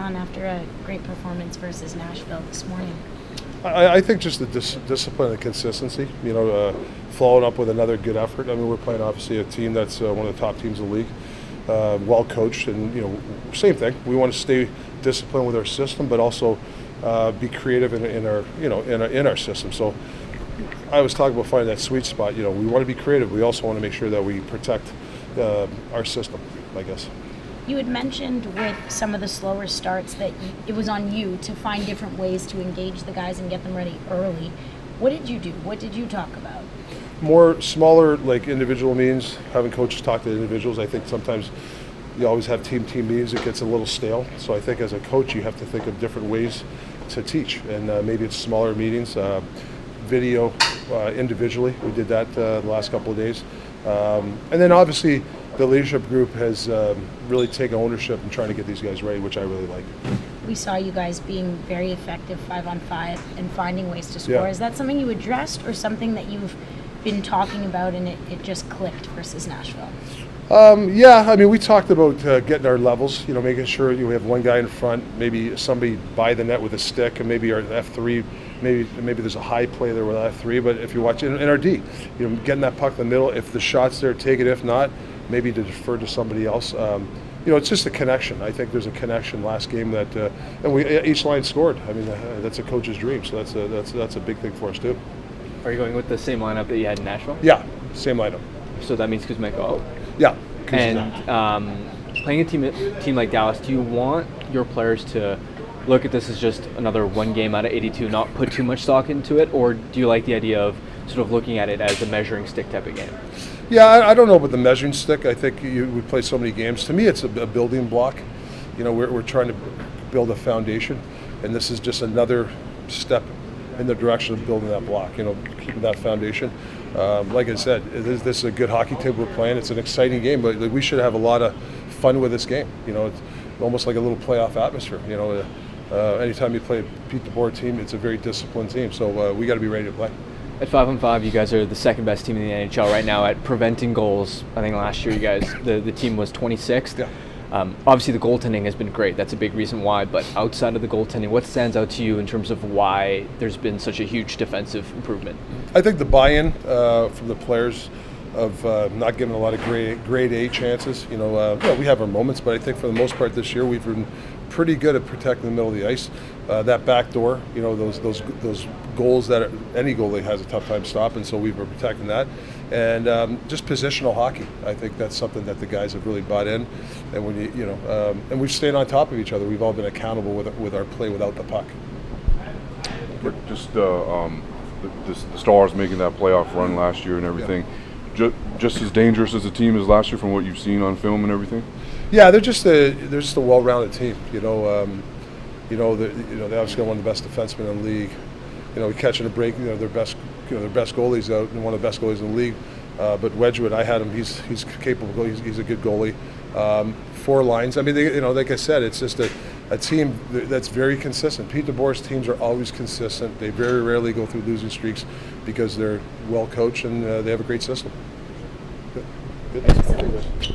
on after a great performance versus Nashville this morning? I think just the discipline and consistency, following up with another good effort. I mean, we're playing obviously a team that's one of the top teams in the league, well coached, and same thing. We want to stay disciplined with our system, but also be creative in our system. So I was talking about finding that sweet spot. We want to be creative. We also want to make sure that we protect our system, I guess. You had mentioned with some of the slower starts that it was on you to find different ways to engage the guys and get them ready early. What did you do? What did you talk about? More smaller, like individual meetings, having coaches talk to individuals. I think sometimes you always have team meetings. It gets a little stale. So I think as a coach, you have to think of different ways to teach. And maybe it's smaller meetings, video individually. We did that the last couple of days. And then obviously, the leadership group has really taken ownership in trying to get these guys ready, which I really like. We saw you guys being very effective 5-on-5 and finding ways to score. Yeah. Is that something you addressed or something that you've been talking about and it just clicked versus Nashville? Yeah, I mean, we talked about getting our levels, making sure we have one guy in front, maybe somebody by the net with a stick, and maybe our F3, maybe there's a high play there with F3, but if you watch in our D, getting that puck in the middle, if the shot's there, take it. If not, maybe to defer to somebody else. It's just a connection. I think there's a connection last game that, and each line scored. I mean, that's a coach's dream, so that's a big thing for us too. Are you going with the same lineup that you had in Nashville? Yeah, same lineup. So that means Kuzmenko out? Yeah. And playing a team like Dallas, do you want your players to look at this as just another one game out of 82, not put too much stock into it, or do you like the idea of sort of looking at it as a measuring stick type of game? Yeah, I don't know about the measuring stick. I think we play so many games. To me, it's a building block. We're trying to build a foundation, and this is just another step in the direction of building that block, keeping that foundation. Like I said, this is a good hockey team we're playing. It's an exciting game, but we should have a lot of fun with this game. It's almost like a little playoff atmosphere. Anytime you play a Pete DeBoer team, it's a very disciplined team, so we got to be ready to play. At 5-on-5, you guys are the second best team in the NHL right now at preventing goals. I think last year you guys, the team was 26th. Yeah. Obviously the goaltending has been great. That's a big reason why. But outside of the goaltending, what stands out to you in terms of why there's been such a huge defensive improvement? I think the buy-in from the players of not giving a lot of grade A chances. We have our moments, but I think for the most part this year we've been pretty good at protecting the middle of the ice. That back door, those goals that any goalie has a tough time stopping, so we've been protecting that. And just positional hockey, I think that's something that the guys have really bought in. And when and we've stayed on top of each other. We've all been accountable with our play without the puck. Just the Stars making that playoff run last year and everything. Yeah. Just as dangerous as the team is last year from what you've seen on film and everything. Yeah, they're just a well-rounded team. They obviously got one of the best defensemen in the league. Catching a break, their best goalie's out and one of the best goalies in the league. But Wedgwood, I had him. He's capable. He's a good goalie. 4 lines. I mean, like I said, it's just a team that's very consistent. Pete DeBoer's teams are always consistent. They very rarely go through losing streaks because they're well coached and they have a great system. Good.